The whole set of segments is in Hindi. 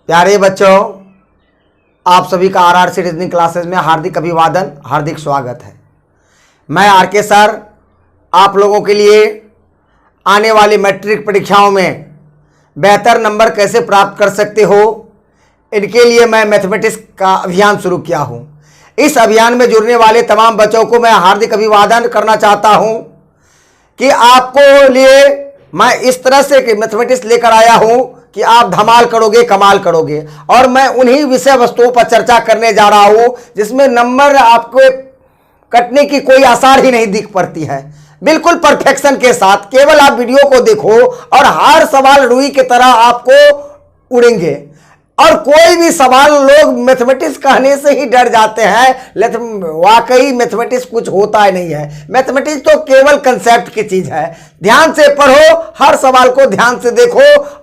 प्यारे बच्चों, आप सभी का आरआरसी रीजनिंग क्लासेस में हार्दिक अभिवादन, हार्दिक स्वागत है। मैं आरके सर आप लोगों के लिए आने वाली मैट्रिक परीक्षाओं में बेहतर नंबर कैसे प्राप्त कर सकते हो, इनके लिए मैं मैथमेटिक्स का अभियान शुरू किया हूं। इस अभियान में जुड़ने वाले तमाम बच्चों को मैं हार्दिक अभिवादन करना चाहता हूं कि आपको लिए मैं इस तरह से मैथमेटिक्स लेकर आया हूं कि आप धमाल करोगे, कमाल करोगे। और मैं उन्हीं विषय वस्तुओं पर चर्चा करने जा रहा हूं जिसमें नंबर आपको कटने की कोई आसार ही नहीं दिख पड़ती है। बिल्कुल परफेक्शन के साथ केवल आप वीडियो को देखो और हर सवाल रुई की तरह आपको उड़ेंगे। और कोई भी सवाल लोग मैथमेटिक्स कहने से ही डर जाते हैं, लेकिन वाकई मैथमेटिक्स कुछ होता ही नहीं है। मैथमेटिक्स तो केवल कंसेप्ट की चीज है। ध्यान से पढ़ो, हर सवाल को ध्यान से देखो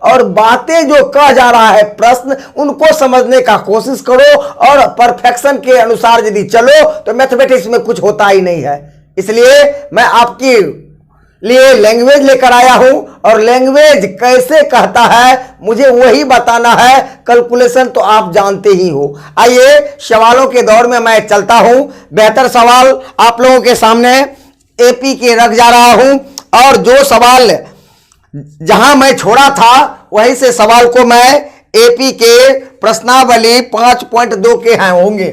और बातें जो कहा जा रहा है प्रश्न, उनको समझने का कोशिश करो और परफेक्शन के अनुसार यदि चलो तो मैथमेटिक्स में कुछ होता ही नहीं है। इसलिए मैं आपकी लिए लैंग्वेज लेकर आया हूं और लैंग्वेज कैसे कहता है मुझे वही बताना है। कैलकुलेशन तो आप जानते ही हो। आइए सवालों के दौर में मैं चलता हूं। बेहतर सवाल आप लोगों के सामने एपी के रख जा रहा हूं और जो सवाल जहां मैं छोड़ा था वहीं से सवाल को मैं एपी के प्रश्नावली 5.2 के हैं होंगे।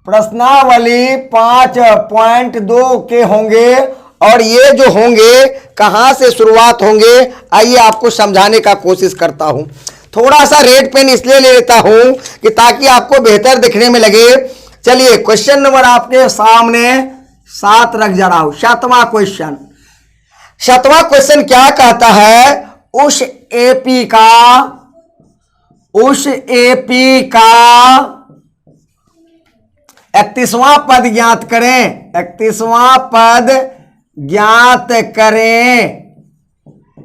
प्रश्नावली 5.2 के होंगे और ये जो होंगे कहां से शुरुआत होंगे, आइए आपको समझाने का कोशिश करता हूं। थोड़ा सा रेड पेन इसलिए ले लेता हूं कि ताकि आपको बेहतर दिखने में लगे। चलिए क्वेश्चन नंबर आपके सामने 7 रख जा रहा हूं। 7वां क्वेश्चन क्या कहता है, उस एपी का 31वां पद ज्ञात करें। 31वां पद ज्ञात करें।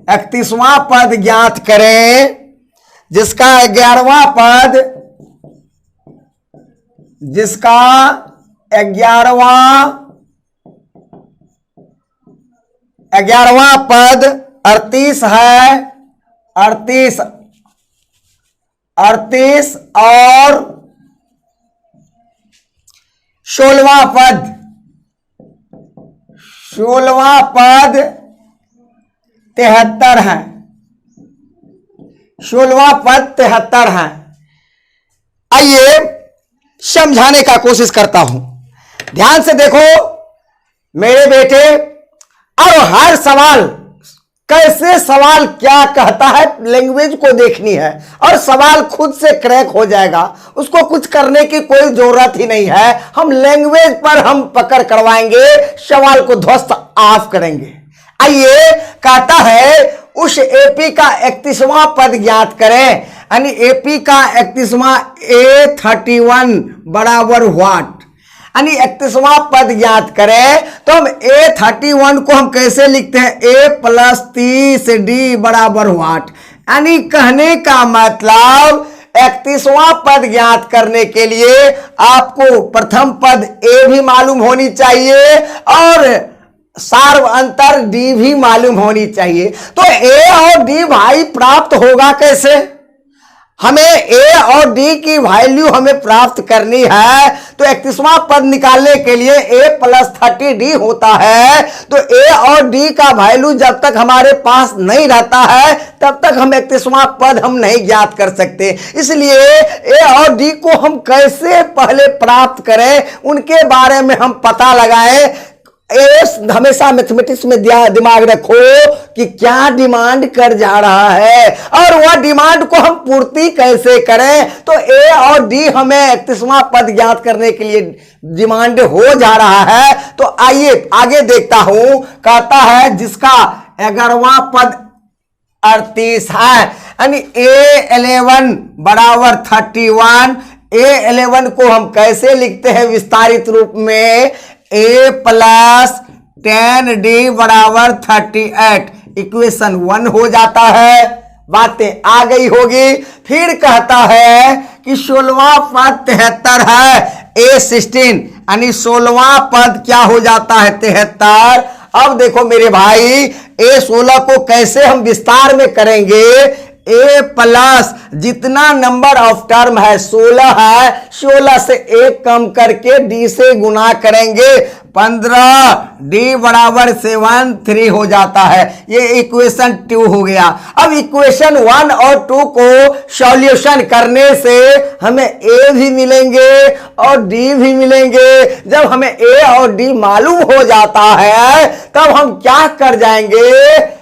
31वां पद ज्ञात करें जिसका 11वां पद 38 है। 38 और 16वां पद 73 है। 16वां पद 73 है। आइए समझाने का कोशिश करता हूं। ध्यान से देखो मेरे बेटे, और हर सवाल कैसे सवाल क्या कहता है लैंग्वेज को देखनी है और सवाल खुद से क्रैक हो जाएगा। उसको कुछ करने की कोई जरूरत ही नहीं है। हम लैंग्वेज पर हम पकड़ करवाएंगे, सवाल को ध्वस्त ऑफ करेंगे। आइए कहता है उस एपी का 31वां पद ज्ञात करें। यानी एपी का 31वां A31 बराबर व्हाट, यानी 31वां पद ज्ञात करें। तो हम A31 को हम कैसे लिखते हैं, A + 30D बराबर व्हाट। यानी कहने का मतलब 31वां पद ज्ञात करने के लिए आपको प्रथम पद A भी मालूम होनी चाहिए और सार्व अंतर D भी मालूम होनी चाहिए। तो A और D भाई प्राप्त होगा कैसे? हमें A और D की वैल्यू हमें प्राप्त करनी है। तो 31वां पद निकालने के लिए A + 30D होता है। तो A और D का वैल्यू जब तक हमारे पास नहीं रहता है तब तक हम 31वां पद हम नहीं ज्ञात कर सकते। इसलिए A और D को हम कैसे पहले प्राप्त करें, उनके बारे में हम पता लगाएं। हमेशा मैथमेटिक्स में दिमाग रखो कि क्या डिमांड कर जा रहा है और वह डिमांड को हम पूर्ति कैसे करें। तो ए और डी हमें 31वां पद ज्ञात करने के लिए डिमांड हो जा रहा है। तो आइए आगे देखता हूं। कहता है जिसका 11वां पद 38 है, यानी A11 बराबर 31। A11 को हम कैसे लिखते हैं विस्तारित रूप में, A + 10D बराबर 38। इक्वेशन 1 हो जाता है। बातें आ गई होगी। फिर कहता है कि 16वां पद 73 है। A16 यानी 16वां पद क्या हो जाता है 73 अब देखो मेरे भाई A16 को कैसे हम विस्तार में करेंगे। A प्लस जितना नंबर ऑफ टर्म है 16 है, 16 से एक कम करके D से गुना करेंगे 15, D बराबर 7 3 हो जाता है। ये इक्वेशन 2 हो गया। अब इक्वेशन 1 और 2 को सॉल्यूशन करने से हमें A भी मिलेंगे और D भी मिलेंगे। जब हमें A और D मालूम हो जाता है तब हम क्या कर जाएंगे,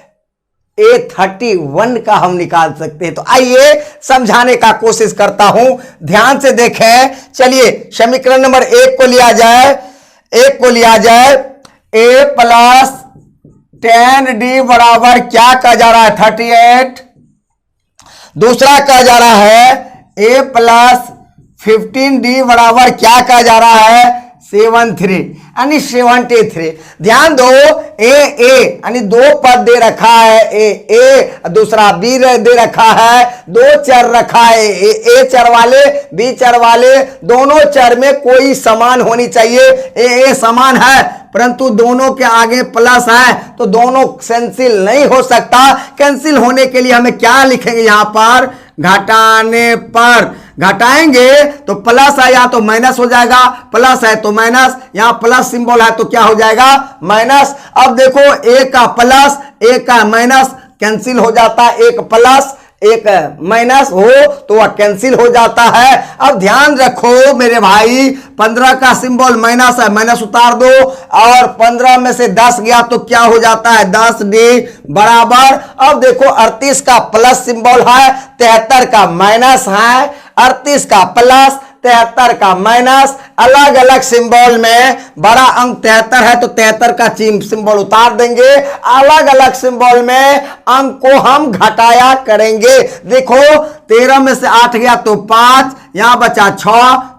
A31 का हम निकाल सकते हैं। तो आइए समझाने का कोशिश करता हूं, ध्यान से देखें। चलिए समीकरण नंबर 1 को लिया जाए, A प्लस 10D बराबर क्या कहा जा रहा है 38। दूसरा कहा जा रहा है A प्लस 15D बराबर क्या कहा जा रहा है 73 यानी 73। ध्यान दो ए यानी दो पद दे रखा है, ए दूसरा बी दे रखा है, दो चर रखा है, ए चर वाले बी चर वाले, दोनों चर में कोई समान होनी चाहिए। ए समान है परंतु दोनों के आगे प्लस है तो दोनों कैंसिल नहीं हो सकता। कैंसिल होने के लिए हमें क्या लिखेंगे, यहां पर घटाने पर घटाएंगे तो प्लस है या तो माइनस हो जाएगा, प्लस है तो माइनस, यहां प्लस सिंबल है तो क्या हो जाएगा माइनस। अब देखो एक का प्लस एक का माइनस कैंसिल हो जाता है, एक प्लस एक माइनस हो तो वह कैंसिल हो जाता है। अब ध्यान रखो मेरे भाई 15 का सिंबल माइनस है, माइनस उतार दो और 15 में से 10 गया तो क्या हो जाता है 10D बराबर। अब देखो 38 का प्लस सिंबल है, 73 का माइनस है, 38 का प्लस 73 का माइनस, अलग अलग सिंबल में बड़ा अंक 73 है तो 73 का सिंबल उतार देंगे, अलग अलग सिंबल में अंक को हम घटाया करेंगे। देखो 13 में से 8 गया तो 5, यहां बचा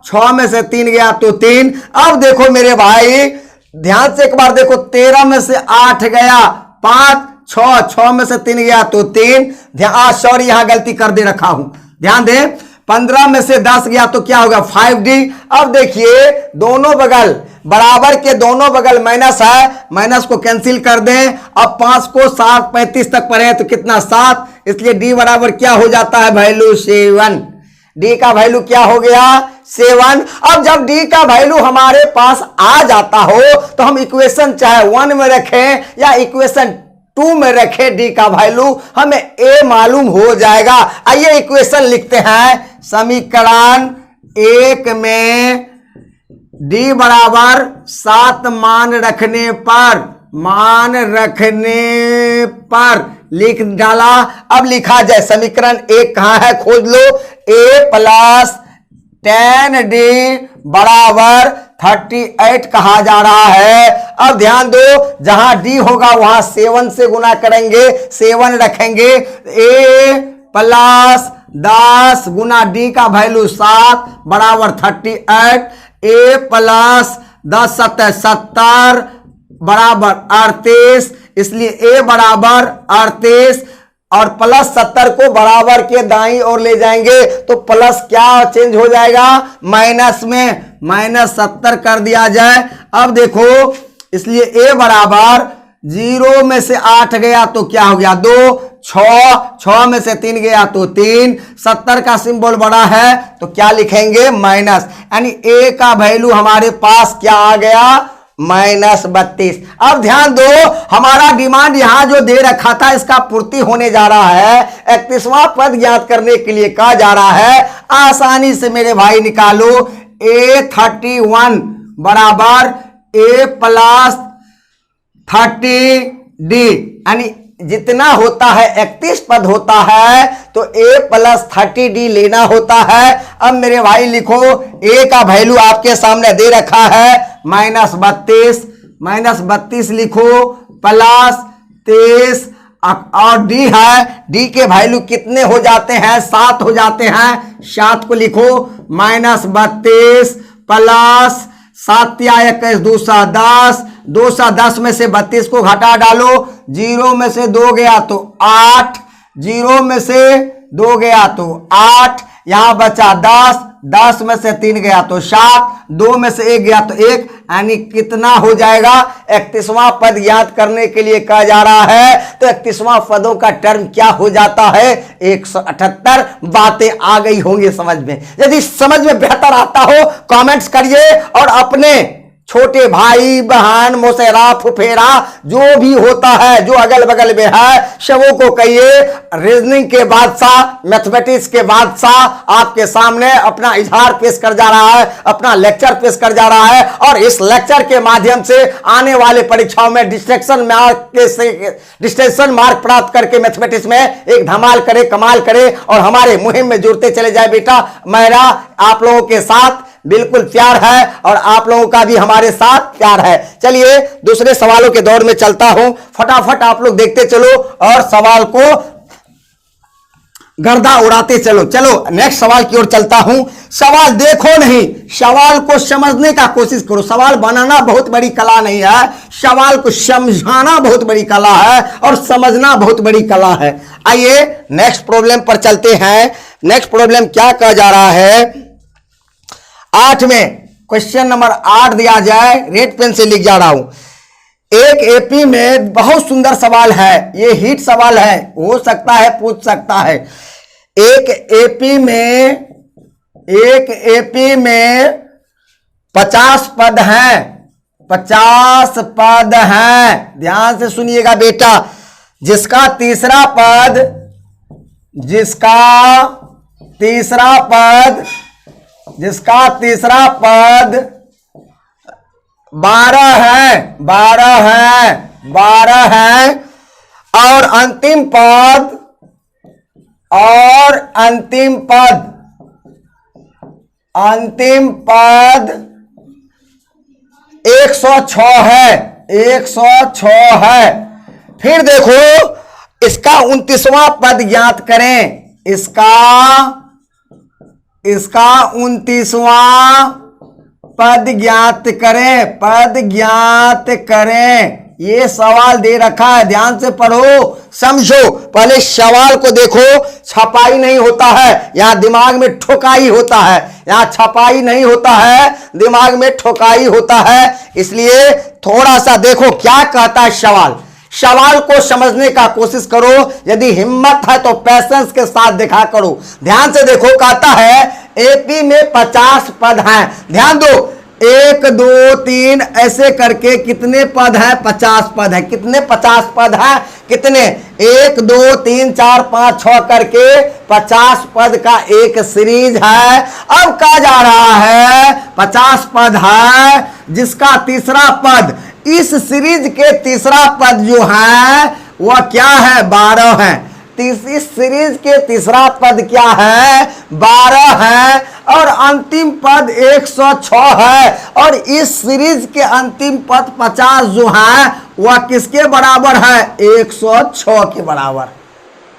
6 में से 3 गया तो 3। अब देखो मेरे भाई ध्यान से एक बार देखो 13 में से 8 गया 5, 6 में से 3 गया तो 3। ध्यान सॉरी यहां गलती कर दे रखा हूं, ध्यान दे 15 में से 10 गया तो क्या होगा 5D। अब देखिए दोनों बगल बराबर के दोनों बगल माइनस है, माइनस को कैंसिल कर दें। अब 5 को 7 35 तक पढ़े तो कितना 7, इसलिए D बराबर क्या हो जाता है वैल्यू 7। D का वैल्यू क्या हो गया 7। अब जब D का वैल्यू हमारे पास आ जाता हो तो हम इक्वेशन चाहे 1 में रखें या इक्वेशन 2 में रखे D का वैल्यू हमें A मालूम हो जाएगा। आइए इक्वेशन लिखते हैं। समीकरण 1 में D बराबर 7 मान रखने पर लिख डाला। अब लिखा जाए समीकरण 1 कहां है खोज लो। A प्लस 10D बराबर 38 कहा जा रहा है। अब ध्यान दो जहां D होगा वहां 7 से गुना करेंगे, 7 रखेंगे। A प्लस 10 गुना D का वैल्यू 7 बराबर 38। A प्लस 10 70 बराबर 38, इसलिए A बराबर 38 और प्लस 70 को बराबर के दाईं ओर ले जाएंगे तो प्लस क्या चेंज हो जाएगा माइनस में, माइनस 70 कर दिया जाए। अब देखो इसलिए A बराबर 0 में से 8 गया तो क्या हो गया 2, 6 में से 3 गया तो 3, 70 का सिंबल बड़ा है तो क्या लिखेंगे माइनस, यानी A का वैल्यू हमारे पास क्या आ गया -32। अब ध्यान दो हमारा डिमांड यहां जो दे रखा था इसका पूर्ति होने जा रहा है। 31वां पद ज्ञात करने के लिए कहा जा रहा है। आसानी से मेरे भाई निकालो। A31 बराबर A प्लस 30D, यानी जितना होता है 31 पद होता है तो A प्लस 30D लेना होता है। अब मेरे भाई लिखो A का वैल्यू आपके सामने दे रखा है -32 लिखो प्लस 23 और D है, D के वैल्यू कितने हो जाते हैं 7 हो जाते हैं, 7 को लिखो -32 प्लस 7 या 21 210 में से 32 को घटा डालो, 0 में से 2 गया तो 8, 0 में से 2 गया तो 8, यहां बचा 10 में से 3 गया तो 7, 2 में से 1 गया तो 1, यानी कितना हो जाएगा? 31वां पद ज्ञात करने के लिए कहा जा रहा है। तो 31वां पदों का टर्म क्या हो जाता है? 178। बातें आ गई होंगी समझ में। यदि समझ में बेहतर आता हो कमेंट्स करिए और अपने छोटे भाई बहन मोसेरा फुफेरा जो भी होता है, जो अगल बगल में है, सबों को कहिए रीजनिंग के बादशाह, मैथमेटिक्स के बादशाह आपके सामने अपना इजहार पेश कर जा रहा है, अपना लेक्चर पेश कर जा रहा है। और इस लेक्चर के माध्यम से आने वाले परीक्षाओं में डिस्ट्रैक्शन मार्क प्राप्त करके मैथमेटिक्स में एक धमाल करे, कमाल करे और हमारे मुहिम में जुड़ते चले जाए। बेटा मेरा आप लोगों के साथ बिल्कुल प्यार है और आप लोगों का भी हमारे साथ प्यार है। चलिए दूसरे सवालों के दौर में चलता हूं, फटाफट आप लोग देखते चलो और सवाल को गर्दा उड़ाते चलो। चलो नेक्स्ट सवाल की ओर चलता हूं। सवाल देखो नहीं, सवाल को समझने का कोशिश करो। सवाल बनाना बहुत बड़ी कला नहीं है, सवाल को समझाना बहुत बड़ी कला है और समझना बहुत बड़ी कला है। आइए नेक्स्ट प्रॉब्लम पर चलते हैं। नेक्स्ट प्रॉब्लम क्या कहा जा रहा है? 8 में क्वेश्चन नंबर 8 दिया जाए, रेड पेन से लिख जा रहा हूं। एक एपी में बहुत सुंदर सवाल है, ये हिट सवाल है, हो सकता है पूछ सकता है। एक एपी में 50 पद हैं, 50 पद हैं। ध्यान से सुनिएगा बेटा। जिसका तीसरा पद 12 है और अंतिम पद 106 है। फिर देखो इसका 29वां पद ज्ञात करें। इसका 29वां पद ज्ञात करें। ये सवाल दे रखा है, ध्यान से पढ़ो समझो। पहले सवाल को देखो, छपाई नहीं होता है, यहां दिमाग में ठोकाई होता है। यहां छपाई नहीं होता है, दिमाग में ठोकाई होता है। इसलिए थोड़ा सा देखो क्या कहता है सवाल। सवाल को समझने का कोशिश करो, यदि हिम्मत है तो पैसेंस के साथ देखा करो। ध्यान से देखो, कहता है एपी में 50 पद हैं। ध्यान दो, 1 2 3 ऐसे करके कितने पद हैं? 50 पद है। कितने 50 पद हैं? कितने? 1 2 3 4 5 6 करके 50 पद का एक सीरीज है। अब कहा जा रहा है 50 पद है, जिसका तीसरा पद, इस सीरीज के तीसरा पद जो है वह क्या है? 12 है। इस सीरीज के तीसरा पद क्या है? 12 है और अंतिम पद 106 है। और इस सीरीज के अंतिम पद 50 जो है वह किसके बराबर है? 106 के बराबर।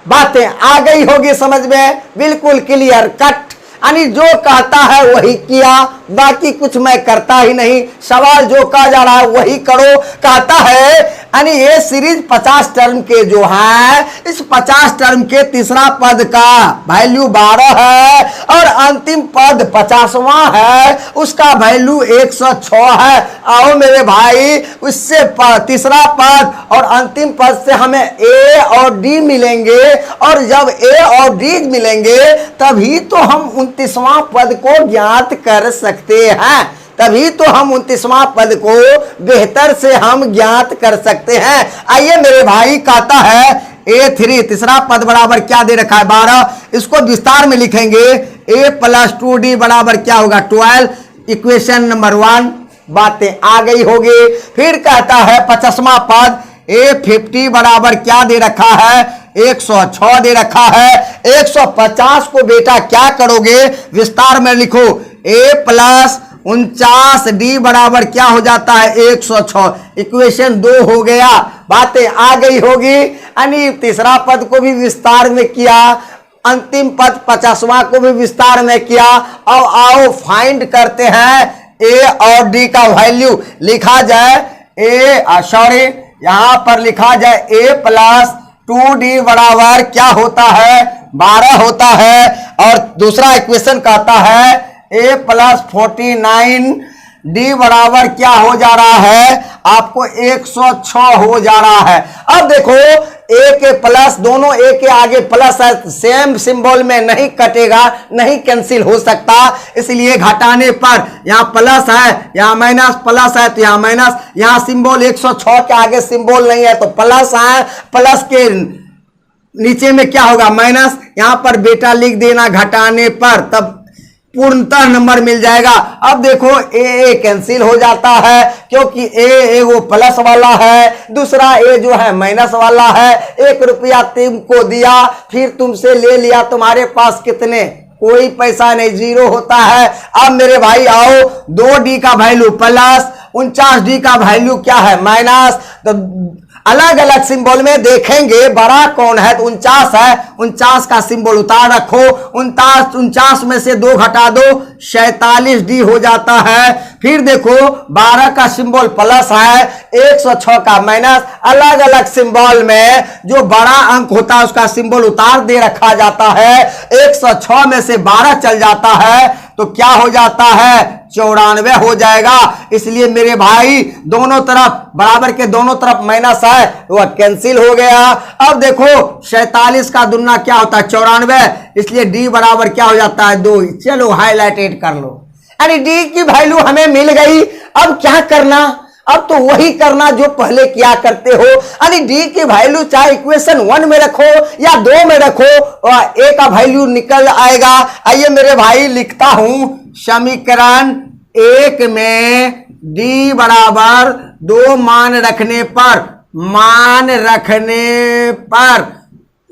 बातें आ गई होगी समझ में, बिल्कुल क्लियर कट। यानी जो कहता है वही किया, बाकी कुछ मैं करता ही नहीं। सवाल जो कहा जा रहा है वही करो। कहता है यानी ये सीरीज 50 टर्म के जो है, इस 50 टर्म के तीसरा पद का वैल्यू 12 है और अंतिम पद 50वां है, उसका वैल्यू 106 है। आओ मेरे भाई, उससे तीसरा पद और अंतिम पद से हमें ए और डी मिलेंगे और जब ए और डी मिलेंगे तभी तो हम 29वां पद को ज्ञात कर सकते हैं। तभी तो हम 29वां पद को बेहतर से हम ज्ञात कर सकते हैं। आइए मेरे भाई, कहता है A3 तीसरा पद बराबर क्या दे रखा है? 12। इसको विस्तार में लिखेंगे, A + 2D बराबर क्या होगा? 12। Equation number 1। बातें आ गई होगी। फिर कहता है 50वां पद A50 बराबर क्या दे रखा है? 106 दे रखा है। 150 को बेटा क्या करोगे? विस्तार में लिखो, A + 49D बराबर क्या हो जाता है? 106। इक्वेशन 2 हो गया। बातें आ गई होगी। यानी तीसरा पद को भी विस्तार में किया, अंतिम पद 50वां को भी विस्तार में किया। अब आओ फाइंड करते हैं ए और डी का वैल्यू। लिखा जाए यहां पर लिखा जाए A + 2D बराबर क्या होता है? 12 होता है। और दूसरा इक्वेशन कहता है a प्लस 49 डी बराबर क्या हो जा रहा है, आपको 106 हो जा रहा है। अब देखो ए के प्लस, दोनों ए के आगे प्लस है, सेम सिंबल में नहीं कटेगा, नहीं कैंसिल हो सकता, इसलिए घटाने पर यहां प्लस है, यहां माइनस, प्लस है तो यहां माइनस, यहां सिंबल 106 के आगे सिंबल नहीं है तो प्लस है, प्लस के नीचे में क्या होगा माइनस, यहां पर बेटा लिख देना घटाने पर, तब पूर्णतः नंबर मिल जाएगा। अब देखो ए कैंसिल हो जाता है क्योंकि ए वो प्लस वाला है, दूसरा ए जो है माइनस वाला है। 1 रुपया तुमको दिया, फिर तुमसे ले लिया, तुम्हारे पास कितने, कोई पैसा नहीं, 0 होता है। अब मेरे भाई आओ, 2D का वैल्यू प्लस, 49D का वैल्यू क्या है माइनस, तो अलग अलग सिंबल में देखेंगे बड़ा कौन है, तो 49 है, 49 का सिंबल उतार रखो, 49 में से 2 घटा दो, 47D हो जाता है। फिर देखो 12 का सिंबल प्लस है, 106 का माइनस, अलग अलग सिंबल में जो बड़ा अंक होता है उसका सिंबल उतार दे रखा जाता है। 106 में से 12 चल जाता है तो क्या हो जाता है, 94 हो जाएगा। इसलिए मेरे भाई दोनों तरफ बराबर के दोनों तरफ माइनस है, वह कैंसिल हो गया। अब देखो 47 का दुना क्या होता है 94, इसलिए डी बराबर क्या हो जाता है 2। चलो हाईलाइटेड कर लो, यानी डी की वैल्यू हमें मिल गई। अब क्या करना, अब तो वही करना जो पहले किया करते हो, यानी डी की वैल्यू चाहे इक्वेशन 1 में रखो या 2 में रखो, ए का वैल्यू निकल आएगा। आइए मेरे भाई लिखता हूं, समीकरण 1 में डी बराबर 2 मान रखने पर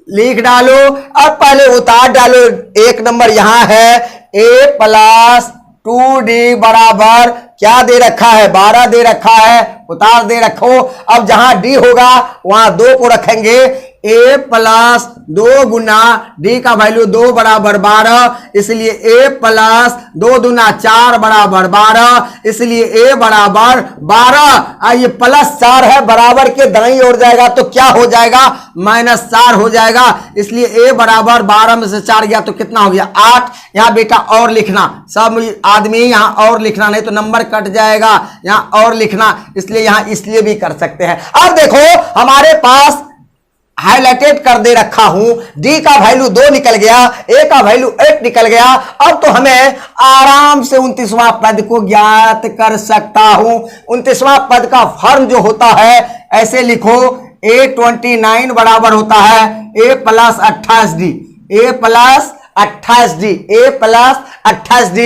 लिख डालो। अब पहले उतार डालो, 1 नंबर यहां है, ए प्लस 2D बराबर क्या दे रखा है 12 दे रखा है, उतार दे रखो। अब जहां डी होगा वहां 2 को रखेंगे, ए प्लस 2 गुना डी का वैल्यू 2 बराबर 12, इसलिए ए प्लस 2 दूना 4 बराबर 12, इसलिए ए बराबर 12। ये प्लस 4 है, बराबर के दाईं ओर जाएगा तो क्या हो जाएगा -4 हो जाएगा, इसलिए ए बराबर 12 में से 4 गया तो कितना हो गया 8। यहां बेटा और लिखना, सब आदमी यहां और लिखना, नहीं तो नंबर कट जाएगा, यहां और लिखना, इसलिए यहां इसलिए भी कर सकते हैं। अब देखो हमारे पास हाईलाइटेड कर दे रखा हूं, डी का वैल्यू 2 निकल गया, ए का वैल्यू 8 निकल गया। अब तो हमें आराम से 29वां पद को ज्ञात कर सकता हूं। 29वां पद का फॉर्म जो होता है ऐसे लिखो, A29 बराबर होता है ए प्लस 28D, ए प्लस 28D, ए प्लस 28D।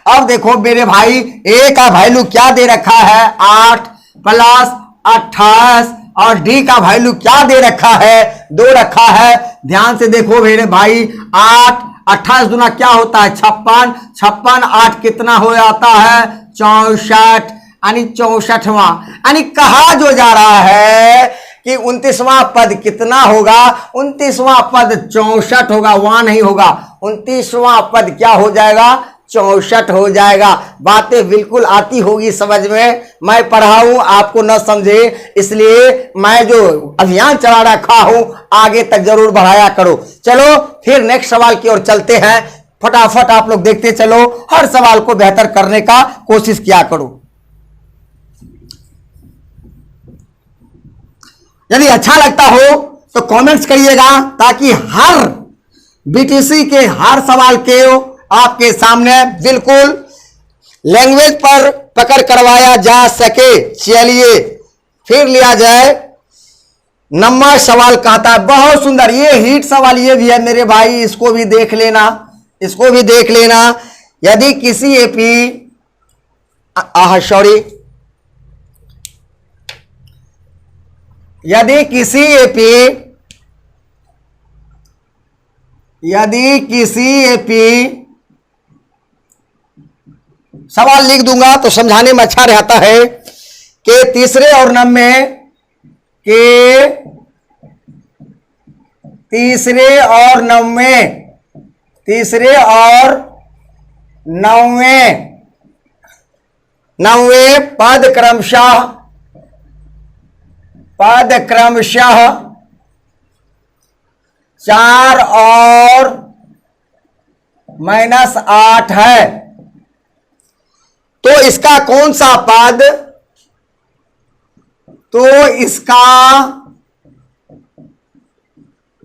अब देखो मेरे भाई ए का वैल्यू क्या दे रखा है 8 प्लस 28, और डी का वैल्यू क्या दे रखा है 2 रखा है। ध्यान से देखो मेरे भाई, 8 28 दूना क्या होता है 56, 56 8 कितना हो जाता है 64, यानी 64वां। यानी कहा जो जा रहा है कि 29वां पद कितना होगा, 29वां पद 64 होगा, वहां नहीं होगा, 29वां पद क्या हो जाएगा 64 हो जाएगा। बातें बिल्कुल आती होगी समझ में, मैं पढ़ाऊं आपको न समझे, इसलिए मैं जो अभियान चला रखा हूं आगे तक जरूर बढ़ाया करो। चलो फिर नेक्स्ट सवाल की ओर चलते हैं, फटाफट आप लोग देखते चलो, हर सवाल को बेहतर करने का कोशिश किया करो। यदि अच्छा लगता हो तो कमेंट्स करिएगा, ताकि हर बीटीसी के हर सवाल के आपके सामने बिल्कुल लैंग्वेज पर पकड़ करवाया जा सके। चलिए फिर लिया जाए नंबर सवाल, कहता है बहुत सुंदर, ये हिट सवाल ये भी है मेरे भाई, इसको भी देख लेना, इसको भी देख लेना। यदि किसी एपी सवाल लिख दूंगा तो समझाने में अच्छा रहता है कि तीसरे और नौवे पद क्रमशः 4 और -8 है। तो इसका कौन सा पद, तो इसका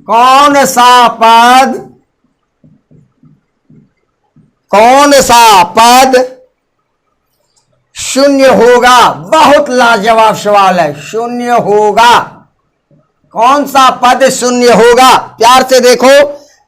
कौन सा पद, कौन सा पद शून्य होगा? बहुत लाजवाब सवाल है। शून्य होगा, कौन सा पद शून्य होगा? प्यार से देखो,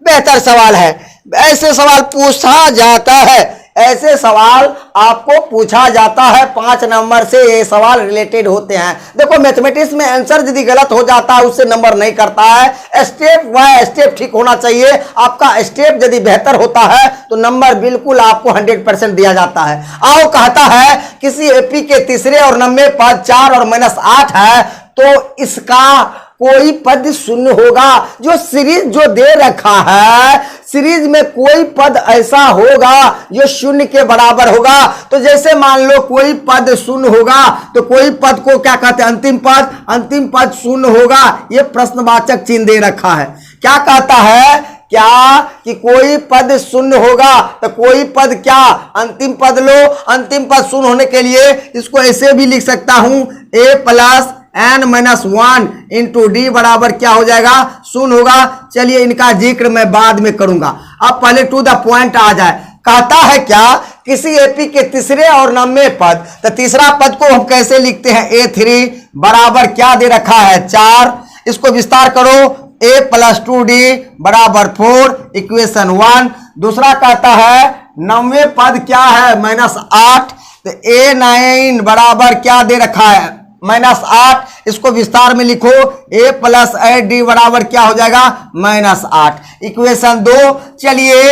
बेहतर सवाल है। ऐसे सवाल पूछा जाता है, ऐसे सवाल आपको पूछा जाता है। 5 नंबर से ये सवाल रिलेटेड होते हैं। देखो मैथमेटिक्स में आंसर यदि गलत हो जाता है उससे नंबर नहीं करता है। स्टेप बाय स्टेप ठीक होना चाहिए। आपका स्टेप यदि बेहतर होता है तो नंबर बिल्कुल आपको 100% दिया जाता है। आओ, कहता है किसी एपी के तीसरे और 90 पद 4 और -8 है, तो इसका कोई पद शून्य होगा। जो सीरीज जो दे रखा है, सीरीज में कोई पद ऐसा होगा जो शून्य के बराबर होगा। तो जैसे मान लो कोई पद शून्य होगा तो कोई पद को क्या कहते हैं? अंतिम पद। अंतिम पद शून्य होगा, यह प्रश्नवाचक चिन्ह दे रखा है। क्या कहता है? क्या कि कोई पद शून्य होगा, तो कोई पद क्या? अंतिम पद लो। अंतिम पद शून्य होने के लिए इसको ऐसे भी लिख सकता हूं, a + n-1 इंटू डी बराबर क्या हो जाएगा? शून्य होगा। चलिए इनका जिक्र मैं बाद में करूंगा, अब पहले टू द पॉइंट आ जाए। कहता है क्या? किसी एपी के तीसरे और 90 पद, तो तीसरा पद को हम कैसे लिखते हैं? a3 बराबर क्या दे रखा है? 4। इसको विस्तार करो, a + 2d बराबर 4, इक्वेशन 1। दूसरा कहता है 90 पद क्या है? -8, तो a9 बराबर क्या दे रखा है? -8। इसको विस्तार में लिखो, a + 8d बराबर क्या हो जाएगा? -8, इक्वेशन 2। चलिए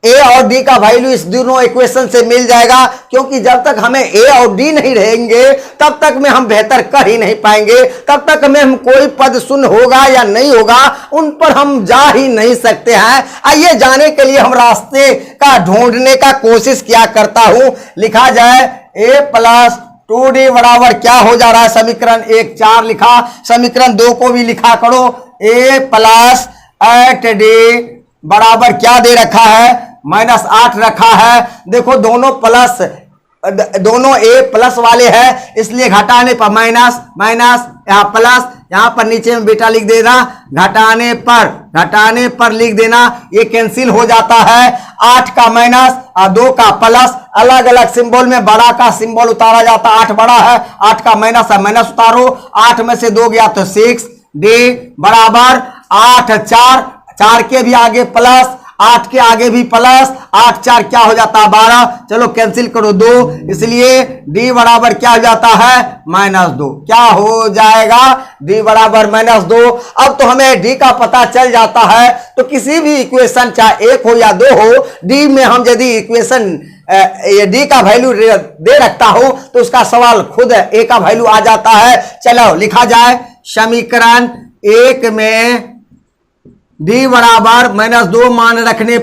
a और d का वैल्यू इस दोनों इक्वेशन से मिल जाएगा, क्योंकि जब तक हमें a और d नहीं रहेंगे तब तक में हम बेहतर कर ही नहीं पाएंगे। तब तक में हम कोई पद शून्य होगा या नहीं होगा उन पर हम जा ही नहीं सकते हैं। आइए जाने के लिए हम रास्ते का ढूंढने का कोशिश किया करता हूं। लिखा जाए a + 2d बराबर क्या हो जा रहा है? समीकरण 1 4 लिखा, समीकरण 2 को भी लिखा करो, a + 8d बराबर क्या दे रखा है? -8 रखा है। देखो दोनों प्लस, दोनों a प्लस वाले हैं, इसलिए घटाने पर माइनस, यहाँ प्लस, यहाँ पर नीचे में बेटा लिख देना, घटाने पर लिख देना, ये कैंसिल हो जाता है। 8 का माइनस और 2 का प्लस, अलग अलग सिंबल में बड़ा का सिंबल उतारा जाता है। 8 बड़ा है, 8 का माइनस है, माइनस उतारो, 8 में से 2 गया तो 6, d बराबर 8 4 के भी आगे प्लस, 8 के आगे भी प्लस, 8 4 क्या हो जाता है? 12। चलो कैंसिल करो 2, इसलिए d बराबर क्या हो जाता है? -2। क्या हो जाएगा? d बराबर -2। अब तो हमें d का पता चल जाता है, तो किसी भी इक्वेशन चाहे 1 हो या 2 हो, d में हम यदि इक्वेशन ये d का वैल्यू दे रखता हो तो उसका सवाल खुद a का वैल्यू आ जाता है। चलो लिखा जाए, समीकरण 1 में d बराबर -2 मान रखने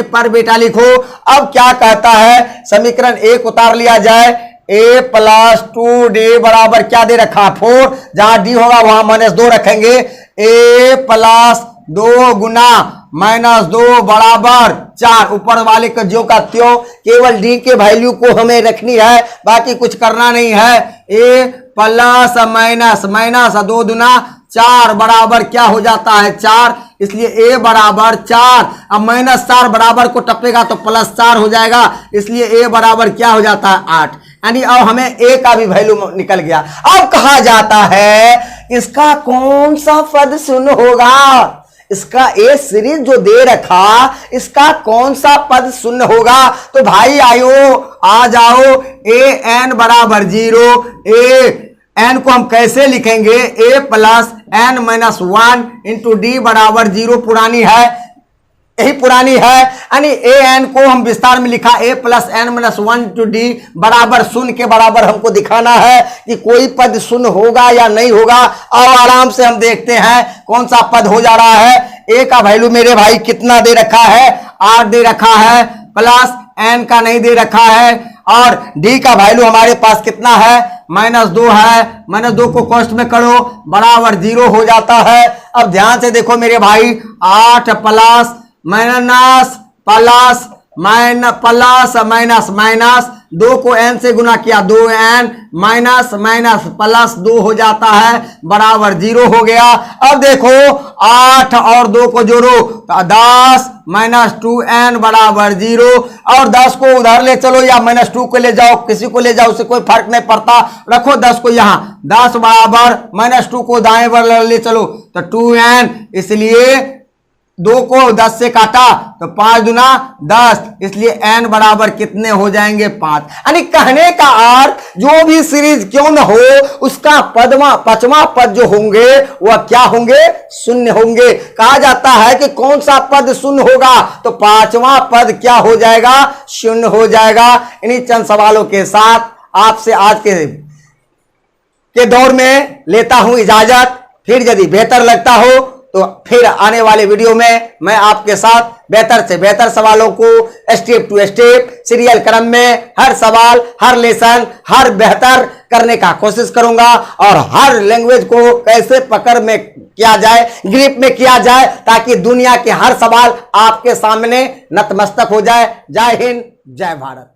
पर बेटा लिखो। अब क्या कहता है? समीकरण 1 उतार लिया जाए, a + 2d बराबर क्या दे रखा? 4। जहां d होगा वहां -2 रखेंगे, a + 2 गुना -2 बराबर 4। ऊपर वाले का जो का त्यों, केवल d के वैल्यू को हमें रखनी है, बाकी कुछ करना नहीं है। a + माइनस 2 दुना 4 बराबर क्या हो जाता है? 4, इसलिए a बराबर 4। अब -4 बराबर को टपेगा तो +4 हो जाएगा, इसलिए a बराबर क्या हो जाता है? 8। यानी अब हमें a का भी वैल्यू निकल गया। अब कहा जाता है इसका कौन सा पद शून्य होगा? इसका ए सीरीज जो दे रखा, इसका कौन सा पद शून्य होगा? तो भाई आयो, आ जाओ, a n बराबर 0। n को हम कैसे लिखेंगे? a + n-1 इंटू d बराबर 0 पुरानी है, यही पुरानी है। यानी an को हम विस्तार में लिखा, a + n-1 इंटू d बराबर 0 के बराबर हमको दिखाना है कि कोई पद शून्य होगा या नहीं होगा। और आराम से हम देखते हैं कौन सा पद हो जा रहा है। a का वैल्यू मेरे भाई कितना दे रखा है? 8 दे रखा है, प्लस n का नहीं दे रखा है, और d का वैल्यू हमारे पास कितना है? -2 है। -2 को कॉस्ट में करो, बराबर 0 हो जाता है। अब ध्यान से देखो मेरे भाई, 8 प्लस प्लस माइनस माइनस, 2 को n से गुना किया 2n, माइनस माइनस प्लस 2 हो जाता है बराबर 0 हो गया। अब देखो 8 और 2 को जोड़ो तो 10 माइनस 2n बराबर 0, और 10 को उधर ले चलो या माइनस 2 को ले जाओ, किसी को ले जाओ, उससे कोई फर्क नहीं पड़ता। रखो 10 को यहां, 10 बराबर माइनस 2 को दाएं बार ले चलो तो 2n, इसलिए 2 को 10 से काटा तो 5 दुना 10, इसलिए n बराबर कितने हो जाएंगे 5। यानी कहने का अर्थ जो भी सीरीज क्यों न हो उसका पांचवा पद जो होंगे वह क्या होंगे, शून्य होंगे। कहा जाता है कि कौन सा पद शून्य होगा, तो पांचवा पद क्या हो जाएगा, शून्य हो जाएगा। इन्हीं चंद सवालों के साथ आपसे आज के दौर में लेता हूं इजाजत। फिर यदि बेहतर लगता हो तो फिर आने वाले वीडियो में मैं आपके साथ बेहतर से बेहतर सवालों को स्टेप टू स्टेप सीरियल क्रम में हर सवाल, हर लेसन, हर बेहतर करने का कोशिश करूंगा, और हर लैंग्वेज को कैसे पकड़ में किया जाए, ग्रिप में किया जाए, ताकि दुनिया के हर सवाल आपके सामने नतमस्तक हो जाए। जय हिंद, जय भारत।